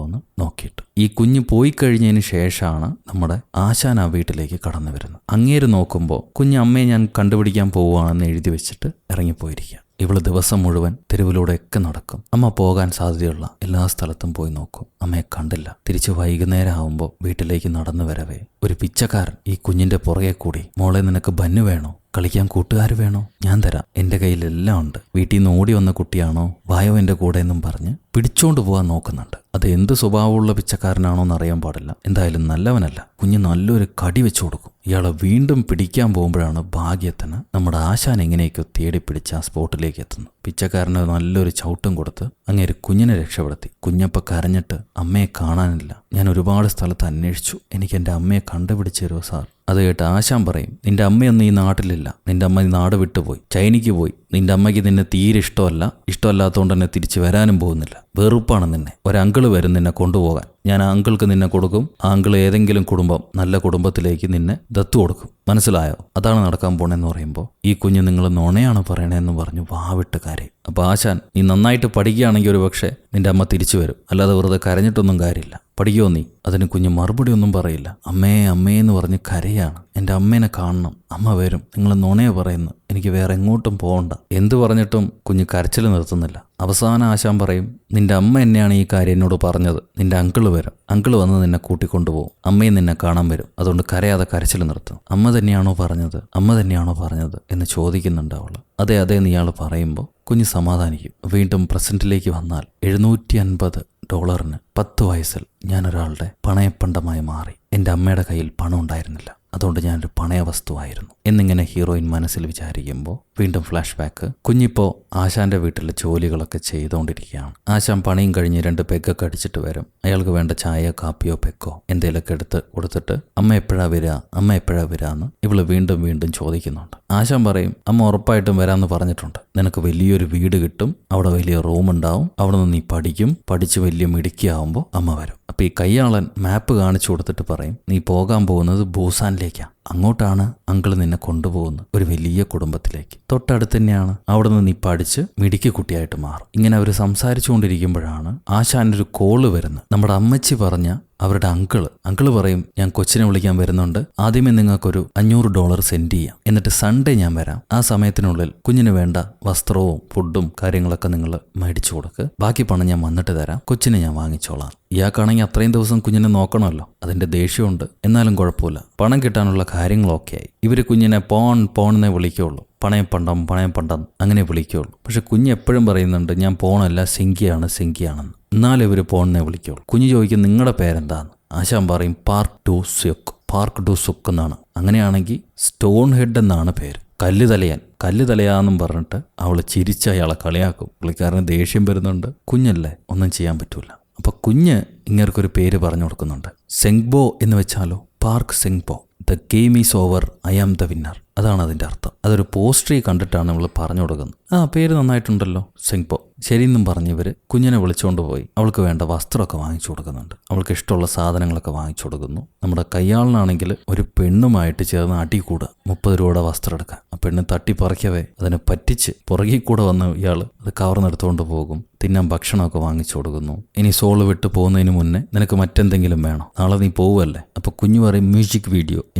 എന്ന് നോക്കിയിട്ട്. ഈ കുഞ്ഞ് പോയി കഴിഞ്ഞതിന് ശേഷമാണ് നമ്മുടെ ആശാൻ ആ വീട്ടിലേക്ക് കടന്നു വരുന്നത്. അങ്ങേര് നോക്കുമ്പോൾ കുഞ്ഞ് അമ്മയെ ഞാൻ കണ്ടുപിടിക്കാൻ പോവുകയാണെന്ന് എഴുതി വെച്ചിട്ട് ഇറങ്ങിപ്പോയിരിക്കുക. ഇവള് ദിവസം മുഴുവൻ തെരുവിലൂടെയൊക്കെ നടക്കും. അമ്മ പോകാൻ സാധ്യതയുള്ള എല്ലാ സ്ഥലത്തും പോയി നോക്കും. അമ്മയെ കണ്ടില്ല. തിരിച്ച് വൈകുന്നേരം ആവുമ്പോൾ വീട്ടിലേക്ക് നടന്നു വരവേ ഒരു പിച്ചക്കാരൻ ഈ കുഞ്ഞിന്റെ പുറകെ കൂടി, മോളെ നിനക്ക് ബന്നു വേണോ, കളിക്കാൻ കൂട്ടുകാർ വേണോ, ഞാൻ തരാം, എൻ്റെ കയ്യിലെല്ലാം ഉണ്ട്, വീട്ടിൽ നിന്ന് ഓടി വന്ന കുട്ടിയാണോ, വായോ എൻ്റെ കൂടെ എന്നും പറഞ്ഞ് പിടിച്ചോണ്ട് പോകാൻ നോക്കുന്നുണ്ട്. അത് എന്ത് സ്വഭാവമുള്ള പിച്ചക്കാരനാണോ എന്നറിയാൻ പാടില്ല. എന്തായാലും നല്ലവനല്ല. കുഞ്ഞ് നല്ലൊരു കടി വെച്ചു കൊടുക്കും. ഇയാളെ വീണ്ടും പിടിക്കാൻ പോകുമ്പോഴാണ് ഭാഗ്യത്തിന് നമ്മുടെ ആശാൻ എങ്ങനെയൊക്കെ തേടിപ്പിടിച്ച് ആ സ്പോട്ടിലേക്ക് എത്തുന്നു. പിച്ചക്കാരന് നല്ലൊരു ചവിട്ടും കൊടുത്ത് അങ്ങേര് കുഞ്ഞിനെ രക്ഷപ്പെടുത്തി. കുഞ്ഞപ്പ കരഞ്ഞിട്ട് അമ്മയെ കാണാനില്ല, ഞാൻ ഒരുപാട് സ്ഥലത്ത് അന്വേഷിച്ചു, എനിക്ക് എൻ്റെ അമ്മയെ കണ്ടുപിടിച്ചു തരുമോ സാർ. അത് കേട്ട് ആശാൻ പറയും, നിന്റെ അമ്മയൊന്നും ഈ നാട്ടിലില്ല, നിന്റെ അമ്മ ഈ നാട് വിട്ടുപോയി, ചൈനയ്ക്ക് പോയി. നിന്റെ അമ്മയ്ക്ക് നിന്നെ തീരെ ഇഷ്ടമല്ലാത്തതുകൊണ്ട് തന്നെ തിരിച്ചു വരാനും പോകുന്നില്ല. വെറുപ്പാണ് നിന്നെ. ഒരങ്കിള് വരും നിന്നെ കൊണ്ടുപോകാൻ. ഞാൻ ആ അങ്കിൾക്ക് നിന്നെ കൊടുക്കും. ആ അങ്കിൾ ഏതെങ്കിലും കുടുംബം, നല്ല കുടുംബത്തിലേക്ക് നിന്നെ ദത്തു കൊടുക്കും. മനസ്സിലായോ? അതാണ് നടക്കാൻ പോണെന്ന് പറയുമ്പോൾ ഈ കുഞ്ഞ് നിങ്ങൾ നുണയാണ് പറയണേന്ന് പറഞ്ഞു വാവിട്ട് കരയും. അപ്പോൾ ആശാൻ, നീ നന്നായിട്ട് പഠിക്കുകയാണെങ്കിൽ ഒരു പക്ഷേ നിന്റെ അമ്മ തിരിച്ചു വരും, അല്ലാതെ വെറുതെ കരഞ്ഞിട്ടൊന്നും കാര്യമില്ല, പഠിക്കുമോ നീ? അതിന് കുഞ്ഞ് മറുപടി ഒന്നും പറയില്ല. അമ്മേന്ന് പറഞ്ഞ് കരയാണ്. എൻ്റെ അമ്മേനെ കാണണം, അമ്മ വരും, നിങ്ങൾ നുണയെ പറയുന്നു, എനിക്ക് വേറെ എങ്ങോട്ടും പോകണ്ട. എന്തു പറഞ്ഞിട്ടും കുഞ്ഞ് കരച്ചിൽ നിർത്തുന്നില്ല. അവസാനം ആശാൻ പറയും, നിന്റെ അമ്മ എന്നെയാണ് ഈ കാര്യം എന്നോട് പറഞ്ഞത്, നിന്റെ അങ്കിള് വരും, അങ്കിള് വന്ന് നിന്നെ കൂട്ടിക്കൊണ്ടുപോകും, അമ്മയും നിന്നെ കാണാൻ വരും, അതുകൊണ്ട് കരയാതെ കരച്ചിൽ നിർത്തും. അമ്മ തന്നെയാണോ പറഞ്ഞത് എന്ന് ചോദിക്കുന്നുണ്ട് അവള്. അതെ എന്ന് ഇയാൾ പറയുമ്പോൾ കുഞ്ഞ് സമാധാനിക്കും. വീണ്ടും പ്രസന്റിലേക്ക് വന്നാൽ $750 10 വയസ്സിൽ ഞാനൊരാളുടെ പണയപ്പണ്ടമായി മാറി. എൻ്റെ അമ്മയുടെ കയ്യിൽ പണം ഉണ്ടായിരുന്നില്ല, അതുകൊണ്ട് ഞാനൊരു പണയ വസ്തുവായിരുന്നു എന്നിങ്ങനെ ഹീറോയിൻ മനസ്സിൽ വിചാരിക്കുമ്പോൾ വീണ്ടും ഫ്ലാഷ് ബാക്ക്. കുഞ്ഞിപ്പോൾ ആശാന്റെ വീട്ടിലെ ജോലികളൊക്കെ ചെയ്തുകൊണ്ടിരിക്കുകയാണ്. ആശാൻ പണിയും കഴിഞ്ഞ് 2 പെഗ്ഗൊക്കെ അടിച്ചിട്ട് വരും. അയാൾക്ക് വേണ്ട ചായ, കാപ്പിയോ പെക്കോ എന്തെങ്കിലുമൊക്കെ എടുത്ത് കൊടുത്തിട്ട് അമ്മ എപ്പോഴാ വരിക എന്ന് ഇവള് വീണ്ടും ചോദിക്കുന്നുണ്ട്. ആശാൻ പറയും, അമ്മ ഉറപ്പായിട്ടും വരാമെന്ന് പറഞ്ഞിട്ടുണ്ട്, നിനക്ക് വലിയൊരു വീട് കിട്ടും, അവിടെ വലിയ റൂം ഉണ്ടാവും, അവിടെ നിന്ന് നീ പഠിച്ച് വലിയ മിടുക്കിയാവുമ്പോൾ അമ്മ വരും. അപ്പോൾ ഈ കയ്യാളൻ മാപ്പ് കാണിച്ചു കൊടുത്തിട്ട് പറയും, നീ പോകാൻ പോകുന്നത് ബൂസാനിലേക്കാണ്, അങ്ങോട്ടാണ് അങ്കിൾ നിന്നെ കൊണ്ടുപോകുന്നത്, ഒരു വലിയ കുടുംബത്തിലേക്ക്, തൊട്ടടുത്ത് തന്നെയാണ്, അവിടെ നിന്ന് നീ പഠിച്ച് മിടുക്കി കുട്ടിയായിട്ട് മാറും. ഇങ്ങനെ അവർ സംസാരിച്ചുകൊണ്ടിരിക്കുമ്പോഴാണ് ആശാന്റെ ഒരു കോള് വരുന്നത്. നമ്മുടെ അമ്മച്ചി പറഞ്ഞ അവരുടെ അങ്കിള് പറയും, ഞാൻ കൊച്ചിനെ വിളിക്കാൻ വരുന്നുണ്ട്, ആദ്യമേ നിങ്ങൾക്കൊരു $500 സെൻഡ് ചെയ്യാം, എന്നിട്ട് സൺഡേ ഞാൻ വരാം, ആ സമയത്തിനുള്ളിൽ കുഞ്ഞിന് വേണ്ട വസ്ത്രവും ഫുഡും കാര്യങ്ങളൊക്കെ നിങ്ങൾ മേടിച്ചു കൊടുക്ക്, ബാക്കി പണം ഞാൻ വന്നിട്ട് തരാം, കൊച്ചിനെ ഞാൻ വാങ്ങിച്ചോളാം. ഇയാൾക്കാണെങ്കിൽ അത്രയും ദിവസം കുഞ്ഞിനെ നോക്കണമല്ലോ, അതിന്റെ ദേഷ്യമുണ്ട്. എന്നാലും കുഴപ്പമില്ല, പണം കിട്ടാനുള്ള കാര്യങ്ങളൊക്കെ ആയി. ഇവര് കുഞ്ഞിനെ പോണെന്നേ വിളിക്കുള്ളൂ, പണയം പണ്ടം അങ്ങനെ വിളിക്കുള്ളൂ. പക്ഷെ കുഞ്ഞ് എപ്പോഴും പറയുന്നുണ്ട്, ഞാൻ പോണല്ല, സിങ്കിയാണെന്ന്. എന്നാലും ഇവർ പോണെന്നേ വിളിക്കുള്ളൂ. കുഞ്ഞ് ചോദിക്കും, നിങ്ങളുടെ പേരെന്താന്ന്? ആശാൻ പറയും, പാർക്ക് ഡു സുക്ക് എന്നാണ്. അങ്ങനെയാണെങ്കിൽ സ്റ്റോൺ ഹെഡ് എന്നാണ് പേര്. കല്ല് തലയാന്നും പറഞ്ഞിട്ട് അവള് ചിരിച്ച് അയാളെ കളിയാക്കും. പുള്ളിക്കാരന് ദേഷ്യം വരുന്നുണ്ട്. കുഞ്ഞല്ലേ, ഒന്നും ചെയ്യാൻ പറ്റൂല. അപ്പൊ കുഞ്ഞ് ഇങ്ങർക്കൊരു പേര് പറഞ്ഞു കൊടുക്കുന്നുണ്ട്. സെങ്ബോ എന്ന് വെച്ചാലോ, പാർക്ക് സെങ്ബോ, the game is over, I am the winner. അതാണ് അതിൻ്റെ അർത്ഥം. അതൊരു പോസ്റ്ററി കണ്ടിട്ടാണ് നമ്മൾ പറഞ്ഞു കൊടുക്കുന്നത്. പേര് നന്നായിട്ടുണ്ടല്ലോ, സെങ്ബോ. ശരിയെന്നും പറഞ്ഞ് ഇവർ കുഞ്ഞിനെ വിളിച്ചുകൊണ്ട് പോയി അവൾക്ക് വേണ്ട വസ്ത്രമൊക്കെ വാങ്ങിച്ചു കൊടുക്കുന്നുണ്ട്. അവൾക്ക് ഇഷ്ടമുള്ള സാധനങ്ങളൊക്കെ വാങ്ങിച്ചു കൊടുക്കുന്നു. നമ്മുടെ കയ്യാളിനാണെങ്കിൽ ഒരു പെണ്ണുമായിട്ട് ചേർന്ന് അടികൂടുക, $30 വസ്ത്രം എടുക്കാൻ. ആ പെണ്ണ് തട്ടിപ്പറിക്കവേ അതിനെ പറ്റിച്ച് പുറകിൽ കൂടെ വന്ന് ഇയാൾ അത് കവർന്നെടുത്തുകൊണ്ട് പോകും. തിന്നാൻ ഭക്ഷണമൊക്കെ വാങ്ങിച്ചു കൊടുക്കുന്നു. ഇനി സോള് വിട്ട് പോകുന്നതിന് മുന്നേ നിനക്ക് മറ്റെന്തെങ്കിലും വേണോ, നാളെ നീ പോവുമല്ലേ? അപ്പോൾ കുഞ്ഞു പറയും,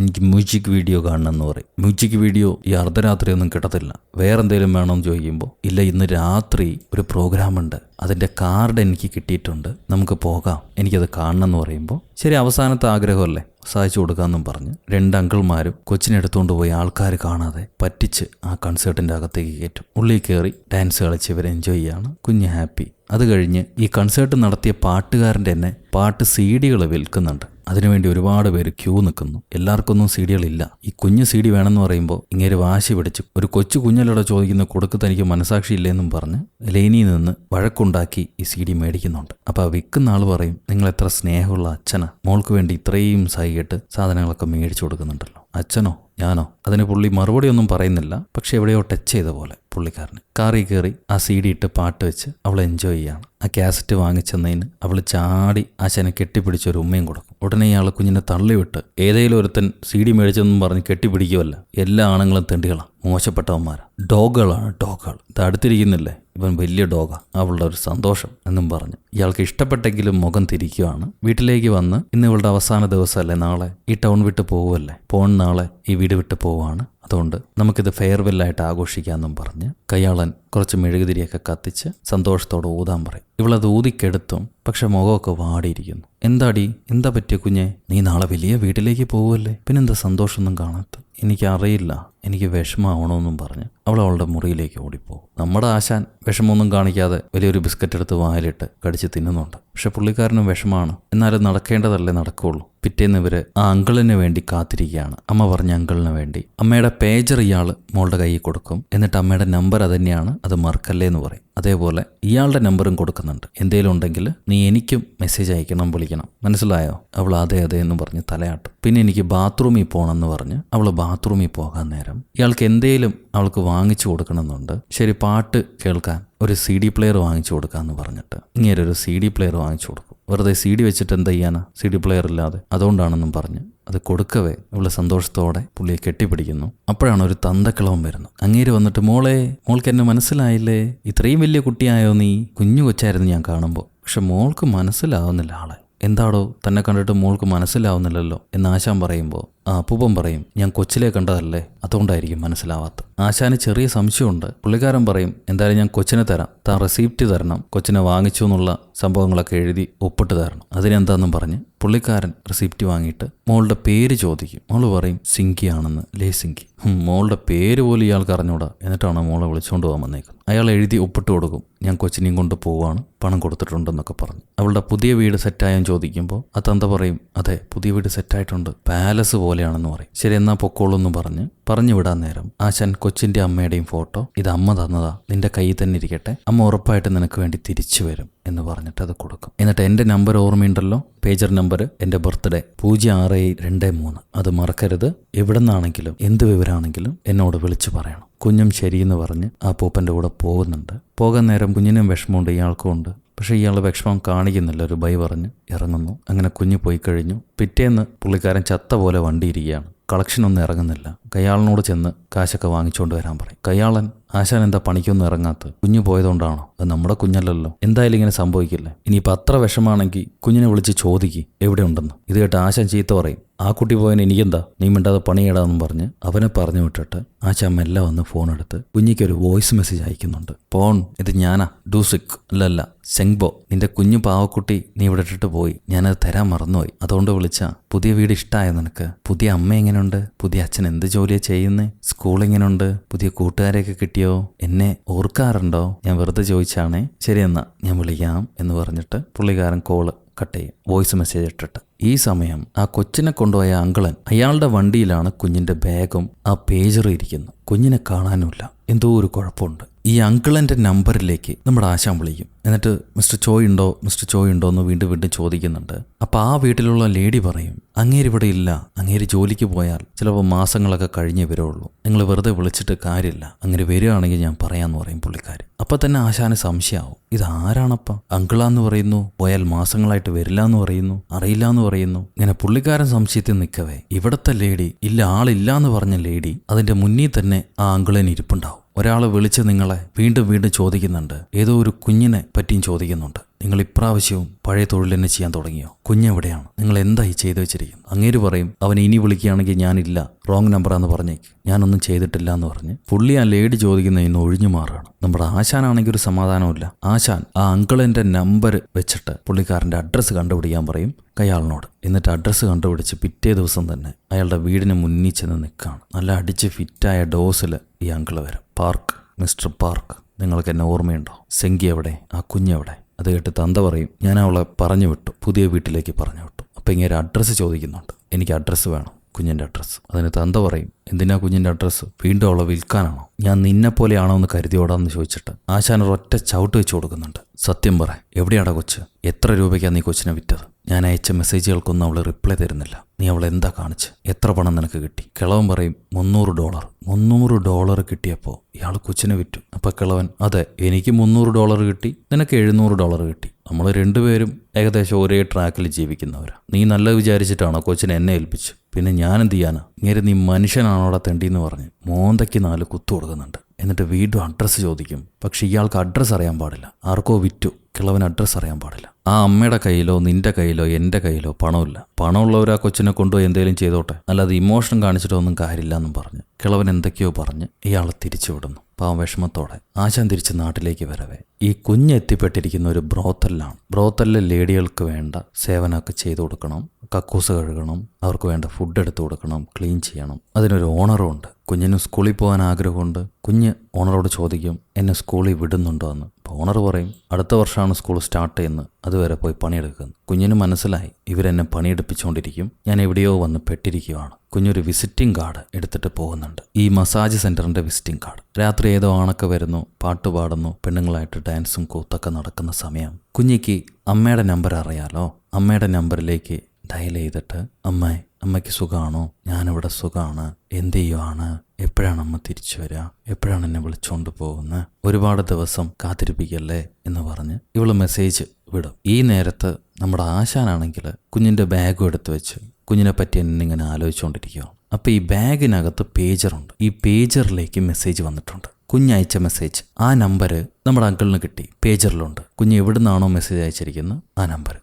എനിക്ക് മ്യൂസിക് വീഡിയോ കാണണമെന്ന് പറയും. മ്യൂജിക് വീഡിയോ ഈ അർദ്ധരാത്രി ഒന്നും കിട്ടത്തില്ല, വേറെന്തേലും വേണമെന്ന് ചോദിക്കുമ്പോൾ ഇല്ല, ഇന്ന് രാത്രി ഒരു പ്രോഗ്രാം ഉണ്ട്, അതിൻ്റെ കാർഡ് എനിക്ക് കിട്ടിയിട്ടുണ്ട്, നമുക്ക് പോകാം, എനിക്കത് കാണണം എന്ന് പറയുമ്പോൾ ശരി, അവസാനത്തെ ആഗ്രഹമല്ലേ, സാധിച്ചു കൊടുക്കാമെന്നും പറഞ്ഞ് 2 അങ്കിൾമാരും കൊച്ചിനെ എടുത്തുകൊണ്ട് പോയി ആൾക്കാർ കാണാതെ പറ്റിച്ച് ആ കൺസേർട്ടിൻ്റെ അകത്തേക്ക് കയറ്റും. ഉള്ളിൽ കയറി ഡാൻസ് കളിച്ച് ഇവർ എൻജോയ് ചെയ്യാണ്. കുഞ്ഞ് ഹാപ്പി. അത് കഴിഞ്ഞ് ഈ കൺസേർട്ട് നടത്തിയ പാട്ടുകാരൻ്റെ തന്നെ പാട്ട് CD-കൾ വിൽക്കുന്നുണ്ട്. അതിനുവേണ്ടി ഒരുപാട് പേര് ക്യൂ നിൽക്കുന്നു. എല്ലാവർക്കൊന്നും CD-കളില്ല. ഈ കുഞ്ഞ് CD വേണമെന്ന് പറയുമ്പോൾ ഇങ്ങനെ വാശി പിടിച്ച് ഒരു കൊച്ചു കുഞ്ഞലോടെ ചോദിക്കുന്ന കൊടുക്ക് തനിക്ക് മനസാക്ഷിയില്ലെന്നും പറഞ്ഞ് ലൈനിൽ നിന്ന് വഴക്കുണ്ടാക്കി ഈ CD മേടിക്കുന്നുണ്ട്. അപ്പോൾ ആ വിൽക്കുന്ന ആൾ പറയും, നിങ്ങൾ എത്ര സ്നേഹമുള്ള അച്ഛനാ, മോൾക്ക് വേണ്ടി ഇത്രയും സഹിയിട്ട് സാധനങ്ങളൊക്കെ മേടിച്ചു കൊടുക്കുന്നുണ്ടല്ലോ. അച്ഛനോ ഞാനോ? അതിന് പുള്ളി മറുപടി ഒന്നും പറയുന്നില്ല. പക്ഷെ എവിടെയോ ടച്ച് ചെയ്ത പോലെ പുള്ളിക്കാരന് കാറിൽ കയറി ആ CD ഇട്ട് പാട്ട് വെച്ച് അവൾ എൻജോയ് ചെയ്യാണ്. ആ കാസറ്റ് വാങ്ങിച്ചെന്നതിന് അവൾ ചാടി ആശാനെ കെട്ടിപ്പിടിച്ചൊരു ഉമ്മയും കൊടുക്കും. ഉടനെ ഇയാൾ കുഞ്ഞിനെ തള്ളിവിട്ട് ഏതെങ്കിലും ഒരുത്തൻ CD മേടിച്ചെന്നും പറഞ്ഞ് കെട്ടിപ്പിടിക്കുമല്ല. എല്ലാ ആണുങ്ങളും തെണ്ടികളാണ്, മോശപ്പെട്ടവന്മാരാ, ഡോഗുകളാണ്, ഡോഗുകൾ. ഇത് അടുത്തിരിക്കുന്നില്ലേ, ഇവൻ വലിയ ഡോഗാ, അവളുടെ ഒരു സന്തോഷം എന്നും പറഞ്ഞ് ഇയാൾക്ക് ഇഷ്ടപ്പെട്ടെങ്കിലും മുഖം തിരിക്കുകയാണ്. വീട്ടിലേക്ക് വന്ന് ഇന്ന് ഇവളുടെ അവസാന ദിവസമല്ലേ, നാളെ ഈ ടൗൺ വിട്ട് പോവുമല്ലേ, നാളെ ഈ വീട് വിട്ട് പോവാണ്, അതുകൊണ്ട് നമുക്കിത് ഫെയർവെല്ലായിട്ട് ആഘോഷിക്കാമെന്നും പറഞ്ഞ് കയ്യാളൻ കുറച്ച് മെഴുകുതിരിയൊക്കെ കത്തിച്ച് സന്തോഷത്തോടെ ഊതാൻ പറയും. ഇവളത് ഊതിക്കെടുത്തും, പക്ഷെ മുഖമൊക്കെ വാടിയിരിക്കുന്നു. എന്താടി, എന്താ പറ്റിയ കുഞ്ഞെ, നീ നാളെ വലിയ വീട്ടിലേക്ക് പോവുമല്ലേ, പിന്നെന്താ സന്തോഷമൊന്നും കാണാത്ത? എനിക്കറിയില്ല, എനിക്ക് വിഷമാവണമെന്നും പറഞ്ഞ് അവൾ അവളുടെ മുറിയിലേക്ക് ഓടിപ്പോകും. നമ്മുടെ ആശാൻ വിഷമമൊന്നും കാണിക്കാതെ വലിയൊരു ബിസ്ക്കറ്റ് എടുത്ത് വായിലിട്ട് കടിച്ച് തിന്നുന്നുണ്ട്. പക്ഷെ പുള്ളിക്കാരനും വിഷമാണ്. എന്നാലും നടക്കേണ്ടതല്ലേ നടക്കുകയുള്ളൂ. പിറ്റേന്ന് ഇവര് ആ അങ്കിളിന് വേണ്ടി കാത്തിരിക്കുകയാണ്. അമ്മ പറഞ്ഞ അങ്കിളിന് വേണ്ടി. അമ്മയുടെ പേജർ ഇയാൾ മോളുടെ കയ്യിൽ കൊടുക്കും. എന്നിട്ട് അമ്മയുടെ നമ്പർ അതുതന്നെയാണ്, അത് മറക്കല്ലേ എന്ന് പറയും. അതേപോലെ ഇയാളുടെ നമ്പറും കൊടുക്കുന്നുണ്ട്. എന്തേലും ഉണ്ടെങ്കിൽ നീ എനിക്കും മെസ്സേജ് അയക്കണം, വിളിക്കണം, മനസ്സിലായോ? അവൾ അതെ അതെ എന്ന് പറഞ്ഞ് തലയാട്ടും. പിന്നെ എനിക്ക് ബാത്റൂമിൽ പോകണമെന്ന് പറഞ്ഞ് അവൾ ബാത്റൂമിൽ പോകാൻ നേരം ഇയാൾക്ക് എന്തേലും അവൾക്ക് വാങ്ങിച്ചു കൊടുക്കണമെന്നുണ്ട്. ശരി, പാട്ട് കേൾക്കാൻ ഒരു CD പ്ലെയർ വാങ്ങിച്ചു കൊടുക്കാമെന്ന് പറഞ്ഞിട്ട് ഇങ്ങനെ ഒരു CD പ്ലെയർ വാങ്ങിച്ചു കൊടുക്കും. വെറുതെ CD വെച്ചിട്ട് എന്താ ചെയ്യാനാ, CD പ്ലെയർ ഇല്ലാതെ, അതുകൊണ്ടാണെന്നും പറഞ്ഞ് അത് കൊടുക്കവേ ഇവള് സന്തോഷത്തോടെ പുള്ളിയെ കെട്ടിപ്പിടിക്കുന്നു. അപ്പോഴാണ് ഒരു തന്തക്കിളവൻ വരുന്നത്. അങ്ങേര് വന്നിട്ട്, മോൾക്ക് എന്നെ മനസ്സിലായില്ലേ, ഇത്രയും വലിയ കുട്ടിയായോ നീ? കുഞ്ഞു കൊച്ചായിരുന്നു ഞാൻ കാണുമ്പോൾ, പക്ഷെ മോൾക്ക് മനസ്സിലാവുന്നില്ല ആളെ. എന്താടോ, തന്നെ കണ്ടിട്ട് മോൾക്ക് മനസ്സിലാവുന്നില്ലല്ലോ എന്ന് ആശാൻ പറയുമ്പോൾ ആ അപ്പൂപ്പൻ പറയും, ഞാൻ കൊച്ചിലെ കണ്ടതല്ലേ, അതുകൊണ്ടായിരിക്കും മനസ്സിലാവാത്ത. ആശാന് ചെറിയ സംശയമുണ്ട്. പുള്ളിക്കാരൻ പറയും, എന്തായാലും ഞാൻ കൊച്ചിനെ തരാം, താൻ റെസിപ്റ്റ് തരണം, കൊച്ചിനെ വാങ്ങിച്ചു എന്നുള്ള സംഭവങ്ങളൊക്കെ എഴുതി ഒപ്പിട്ട് തരണം. അതിനെന്താണെന്നും പറഞ്ഞ് പുള്ളിക്കാരൻ റെസിപ്റ്റ് വാങ്ങിയിട്ട് മോളുടെ പേര് ചോദിക്കും. മോള് പറയും സിങ്കി ആണെന്ന്, ലേ സിങ്കി. മോളുടെ പേര് പോലും ഇയാൾക്ക് അറിഞ്ഞൂടാ. എന്നിട്ടാണ് മോളെ വിളിച്ചുകൊണ്ട് പോകാൻ വന്നേക്കുന്നത്. അയാൾ എഴുതി ഒപ്പിട്ട് കൊടുക്കും, ഞാൻ കൊച്ചിനെയും കൊണ്ട് പോവാണ്, പണം കൊടുത്തിട്ടുണ്ടെന്നൊക്കെ പറഞ്ഞു. അവളുടെ പുതിയ വീട് സെറ്റായെന്ന് ചോദിക്കുമ്പോൾ ആ തന്ത പറയും, അതെ പുതിയ വീട് സെറ്റായിട്ടുണ്ട്, പാലസ് പോലെയാണെന്ന് പറയും. ശരി, എന്നാ പൊക്കോളൂ എന്ന് പറഞ്ഞു വിടാൻ നേരം ആശാൻ കൊച്ചിന്റെ അമ്മയുടെയും ഫോട്ടോ, ഇത് അമ്മ തന്നതാ, നിന്റെ കയ്യിൽ തന്നെ ഇരിക്കട്ടെ, അമ്മ ഉറപ്പായിട്ട് നിനക്ക് വേണ്ടി തിരിച്ചു വരും എന്ന് പറഞ്ഞിട്ട് അത് കൊടുക്കും. എന്നിട്ട് എൻ്റെ നമ്പർ ഓർമ്മയുണ്ടല്ലോ, പേജർ നമ്പർ, എൻ്റെ ബർത്ത്ഡേ 0623, അത് മറക്കരുത്. എവിടെ നിന്നാണെങ്കിലും എന്ത് വിവരമാണെങ്കിലും എന്നോട് വിളിച്ചു പറയണം. കുഞ്ഞും ശരിയെന്ന് പറഞ്ഞ് ആ പൂപ്പൻ്റെ കൂടെ പോകുന്നുണ്ട്. പോകാൻ നേരം കുഞ്ഞിനും വിഷമമുണ്ട്, ഇയാൾക്കും ഉണ്ട്. പക്ഷേ ഇയാൾ വിഷമം കാണിക്കുന്നില്ല, ഒരു ബൈ പറഞ്ഞ് ഇറങ്ങുന്നു. അങ്ങനെ കുഞ്ഞ് പോയി കഴിഞ്ഞു. പിറ്റേന്ന് പുള്ളിക്കാരൻ ചത്ത പോലെ വണ്ടിയിരിക്കുകയാണ്. കളക്ഷനൊന്നും ഇറങ്ങുന്നില്ല. കയ്യാളിനോട് ചെന്ന് കാശൊക്കെ വാങ്ങിച്ചുകൊണ്ട് വരാൻ പറയും. കയ്യാളൻ, ആശാൻ എന്താ പണിക്കൊന്നും ഇറങ്ങാത്ത? കുഞ്ഞു പോയതുകൊണ്ടാണോ? അത് നമ്മുടെ കുഞ്ഞല്ലല്ലോ, എന്തായാലും ഇങ്ങനെ സംഭവിക്കില്ലേ. ഇനിയിപ്പോൾ അത്ര വിഷമാണെങ്കിൽ കുഞ്ഞിനെ വിളിച്ച് ചോദിക്കും എവിടെ ഉണ്ടെന്ന്. ഇത് കേട്ട് ആശാൻ ചീത്ത പറയും, ആ കുട്ടി പോയതിന് എനിക്കെന്താ, നീ മിണ്ടാതെ പണിയിടാന്നും പറഞ്ഞ് അവനെ പറഞ്ഞു വിട്ടിട്ട് ആശാൻ മെല്ലെ വന്ന് ഫോൺ എടുത്ത് കുഞ്ഞിക്കൊരു വോയിസ് മെസ്സേജ് അയക്കുന്നുണ്ട്. പോൺ, ഇത് ഞാനാ, ഡൂസിക് അല്ലല്ല സെങ്ബോ, നിന്റെ കുഞ്ഞു പാവക്കുട്ടി നീ ഇവിടെ ഇട്ടിട്ട് പോയി, ഞാനത് തരാൻ മറന്നുപോയി, അതുകൊണ്ട് വിളിച്ച. പുതിയ വീട് ഇഷ്ടമായോ നിനക്ക്? പുതിയ അമ്മ എങ്ങനെയുണ്ട്? പുതിയ അച്ഛൻ എന്ത് ജോലിയാണ് ചെയ്യുന്നേ? സ്കൂൾ എങ്ങനെയുണ്ട്? പുതിയ കൂട്ടുകാരെയൊക്കെ കിട്ടിയോ? എന്നെ ഓർക്കാറുണ്ടോ? ഞാൻ വെറുതെ ചോദിച്ചാണേ. ശരി എന്നാ ഞാൻ വിളിക്കാം എന്ന് പറഞ്ഞിട്ട് പുള്ളിക്കാരൻ കോള് കട്ട് ചെയ്യും, വോയിസ് മെസ്സേജ് ഇട്ടിട്ട്. ഈ സമയം ആ കൊച്ചിനെ കൊണ്ടുപോയ അങ്കിളൻ അയാളുടെ വണ്ടിയിലാണ് കുഞ്ഞിന്റെ ബാഗും ആ പേജറും ഇരിക്കുന്നു. കുഞ്ഞിനെ കാണാനുമില്ല, എന്തോ ഒരു കുഴപ്പമുണ്ട്. ഈ അങ്കിളൻ്റെ നമ്പറിലേക്ക് നമ്മുടെ ആശാൻ വിളിക്കും. എന്നിട്ട് മിസ്റ്റർ ചോയ് ഉണ്ടോ എന്ന് വീണ്ടും ചോദിക്കുന്നുണ്ട്. അപ്പോൾ ആ വീട്ടിലുള്ള ലേഡി പറയും, അങ്ങേര് ഇവിടെ ഇല്ല, അങ്ങേര് ജോലിക്ക് പോയാൽ ചിലപ്പോൾ മാസങ്ങളൊക്കെ കഴിഞ്ഞേ വരുള്ളൂ, നിങ്ങൾ വെറുതെ വിളിച്ചിട്ട് കാര്യമില്ല, അങ്ങനെ വരികയാണെങ്കിൽ ഞാൻ പറയാമെന്ന് പറയും പുള്ളിക്കാർ. അപ്പം തന്നെ ആശാന് സംശയമാവും, ഇതാരാണപ്പം? അങ്കിളാന്ന് പറയുന്നു, പോയാൽ മാസങ്ങളായിട്ട് വരില്ല എന്ന് പറയുന്നു, അറിയില്ല എന്ന് പറയുന്നു. ഇങ്ങനെ പുള്ളിക്കാരൻ സംശയത്തിൽ നിൽക്കവേ ഇവിടത്തെ ലേഡി, ഇല്ല ആളില്ല എന്ന് പറഞ്ഞ ലേഡി അതിൻ്റെ മുന്നിൽ തന്നെ ആ അങ്കിളിന് ഇരിപ്പുണ്ടാവും. ഒരാൾ വിളിച്ച് നിങ്ങളെ വീണ്ടും വീണ്ടും ചോദിക്കുന്നുണ്ട്, ഏതോ ഒരു കുഞ്ഞിനെ പറ്റിയും ചോദിക്കുന്നുണ്ട്. നിങ്ങൾ ഇപ്രാവശ്യവും പഴയ തൊഴിൽ തന്നെ ചെയ്യാൻ തുടങ്ങിയോ? കുഞ്ഞെവിടെയാണ്? നിങ്ങൾ എന്തായി ചെയ്തു വെച്ചിരിക്കുന്നത്? അങ്ങേര് പറയും, അവൻ ഇനി വിളിക്കുകയാണെങ്കിൽ ഞാനില്ല, റോങ് നമ്പറാന്ന് പറഞ്ഞേക്ക്, ഞാനൊന്നും ചെയ്തിട്ടില്ല എന്ന് പറഞ്ഞ് പുള്ളി ആ ലേഡി ചോദിക്കുന്ന ഇന്ന് ഒഴിഞ്ഞു മാറുകയാണ്. നമ്മുടെ ആശാനാണെങ്കിൽ ഒരു സമാധാനമില്ല. ആശാൻ ആ അങ്കിളിൻ്റെ നമ്പർ വെച്ചിട്ട് പുള്ളിക്കാരൻ്റെ അഡ്രസ്സ് കണ്ടുപിടിക്കാൻ പറയും അയാളിനോട്. എന്നിട്ട് അഡ്രസ്സ് കണ്ടുപിടിച്ച് പിറ്റേ ദിവസം തന്നെ അയാളുടെ വീടിന് മുന്നിൽ ചെന്ന് നിൽക്കുകയാണ്. നല്ല അടിച്ച് ഫിറ്റായ ഡോസിൽ ഈ അങ്കിള് വരും. പാർക്ക്, മിസ്റ്റർ പാർക്ക്, നിങ്ങൾക്ക് എന്നെ ഓർമ്മയുണ്ടോ? സെങ്കി എവിടെ? ആ കുഞ്ഞെവിടെ? അത് കേട്ട് തന്ത പറയും, ഞാൻ അവളെ പറഞ്ഞു വിട്ടു, പുതിയ വീട്ടിലേക്ക് പറഞ്ഞു വിട്ടു. അപ്പം ഇങ്ങനെ അഡ്രസ്സ് ചോദിക്കുന്നുണ്ട്. എനിക്ക് അഡ്രസ്സ് വേണം, കുഞ്ഞിൻ്റെ അഡ്രസ്സ്. അതിന് തന്ത പറയും, എന്തിനാ കുഞ്ഞിൻ്റെ അഡ്രസ്സ്? വീണ്ടും അവളെ വിൽക്കാനാണോ? ഞാൻ നിന്നെ പോലെയാണോ എന്ന് കരുതിയോടാന്ന് ചോദിച്ചിട്ട് ആശാൻ ഒരൊറ്റ ചവിട്ട് വെച്ച് കൊടുക്കുന്നുണ്ട്. സത്യം പറ, എവിടെയാടാ കൊച്ച്? എത്ര രൂപയ്ക്കാണ് നീ കൊച്ചിനെ വിറ്റത്? ഞാൻ അയച്ച മെസ്സേജുകൾക്കൊന്നും അവൾ റിപ്ലൈ തരുന്നില്ല. നീ അവൾ എന്താ കാണിച്ച്? എത്ര പണം നിനക്ക് കിട്ടി? കിളവൻ പറയും, $300. $300 കിട്ടിയപ്പോൾ ഇയാൾ കൊച്ചിനെ വിറ്റു. അപ്പം കിളവൻ, അതെ, എനിക്ക് $300 കിട്ടി, നിനക്ക് $700 കിട്ടി. നമ്മൾ രണ്ടുപേരും ഏകദേശം ഒരേ ട്രാക്കിൽ ജീവിക്കുന്നവരാ. നീ നല്ലത് വിചാരിച്ചിട്ടാണോ കൊച്ചിനെ എന്നെ ഏൽപ്പിച്ചു? പിന്നെ ഞാനെന്ത് ചെയ്യാനാ? ഇങ്ങനെ നീ മനുഷ്യനാണോടാ തെണ്ടിയെന്ന് പറഞ്ഞ് മോന്തയ്ക്ക് 4 കുത്തു കൊടുക്കുന്നുണ്ട്. എന്നിട്ട് വീണ്ടും അഡ്രസ്സ് ചോദിക്കും. പക്ഷെ ഇയാൾക്ക് അഡ്രസ്സ് അറിയാൻ പാടില്ല. ആർക്കോ വിറ്റു, കിളവൻ അഡ്രസ്സ് അറിയാൻ പാടില്ല. ആ അമ്മയുടെ കയ്യിലോ നിന്റെ കയ്യിലോ എൻ്റെ കയ്യിലോ പണമില്ല. പണമുള്ളവർ ആ കൊച്ചിനെ കൊണ്ടുപോയി എന്തെങ്കിലും ചെയ്തോട്ടെ, അല്ലാതെ ഇമോഷൻ കാണിച്ചിട്ടൊന്നും കാര്യമില്ല എന്നും പറഞ്ഞ് കിളവൻ എന്തൊക്കെയോ പറഞ്ഞ് ഇയാളെ തിരിച്ചു വിടുന്നു. പാവം വിഷമത്തോടെ ആശാൻ തിരിച്ച് നാട്ടിലേക്ക് വരവേ ഈ കുഞ്ഞെത്തിപ്പെട്ടിരിക്കുന്ന ഒരു ബ്രോത്തലിലാണ്. ബ്രോത്തലിലെ ലേഡികൾക്ക് വേണ്ട സേവനമൊക്കെ ചെയ്തു കൊടുക്കണം, കക്കൂസ് കഴുകണം, അവർക്ക് വേണ്ട ഫുഡ് എടുത്തു കൊടുക്കണം, ക്ലീൻ ചെയ്യണം. അതിനൊരു ഓണറും ഉണ്ട്. കുഞ്ഞിന് സ്കൂളിൽ പോകാൻ ആഗ്രഹമുണ്ട്. കുഞ്ഞ് ഓണറോട് ചോദിക്കും, എന്നെ സ്കൂളിൽ വിടുന്നുണ്ടോ എന്ന്. അപ്പോൾ ഓണർ പറയും, അടുത്ത വർഷമാണ് സ്കൂൾ സ്റ്റാർട്ട് ചെയ്യുന്നത്, അതുവരെ പോയി പണിയെടുക്കുന്നു. കുഞ്ഞിന് മനസ്സിലായി, ഇവരെന്നെ പണിയെടുപ്പിച്ചുകൊണ്ടിരിക്കും, ഞാൻ എവിടെയോ വന്ന് പെട്ടിരിക്കുകയാണ്. കുഞ്ഞൊരു വിസിറ്റിംഗ് കാർഡ് എടുത്തിട്ട് പോകുന്നുണ്ട്. ഈ മസാജ് സെൻറ്ററിൻ്റെ വിസിറ്റിംഗ് കാർഡ്. രാത്രി ഏതോ ആണൊക്കെ വരുന്നു, പാട്ട് പാടുന്നു, പെണ്ണുങ്ങളായിട്ട് ഡാൻസും കൂത്തൊക്കെ നടക്കുന്ന സമയം. കുഞ്ഞിക്ക് അമ്മയുടെ നമ്പർ അറിയാലോ. അമ്മയുടെ നമ്പറിലേക്ക് ഡയൽ ചെയ്തിട്ട്, അമ്മയ്ക്ക് സുഖമാണോ? ഞാനിവിടെ സുഖമാണ്, എന്ത് ചെയ്യുവാണ്? എപ്പോഴാണ് അമ്മ തിരിച്ചു വരിക? എപ്പോഴാണ് എന്നെ വിളിച്ചുകൊണ്ട് പോകുന്നത്? ഒരുപാട് ദിവസം കാത്തിരിപ്പിക്കല്ലേ എന്ന് പറഞ്ഞ് ഇവള് മെസ്സേജ് വിടും. ഈ നേരത്ത് നമ്മുടെ ആശാനാണെങ്കിൽ കുഞ്ഞിൻ്റെ ബാഗും എടുത്ത് വെച്ച് കുഞ്ഞിനെ പറ്റി എന്നിങ്ങനെ ആലോചിച്ചുകൊണ്ടിരിക്കുക. അപ്പോൾ ഈ ബാഗിനകത്ത് പേജറുണ്ട്. ഈ പേജറിലേക്ക് മെസ്സേജ് വന്നിട്ടുണ്ട്. കുഞ്ഞയച്ച മെസ്സേജ്. ആ നമ്പർ നമ്മുടെ അങ്കിളിന് കിട്ടി, പേജറിലുണ്ട്. കുഞ്ഞ് എവിടുന്നാണോ മെസ്സേജ് അയച്ചിരിക്കുന്നത് ആ നമ്പർ.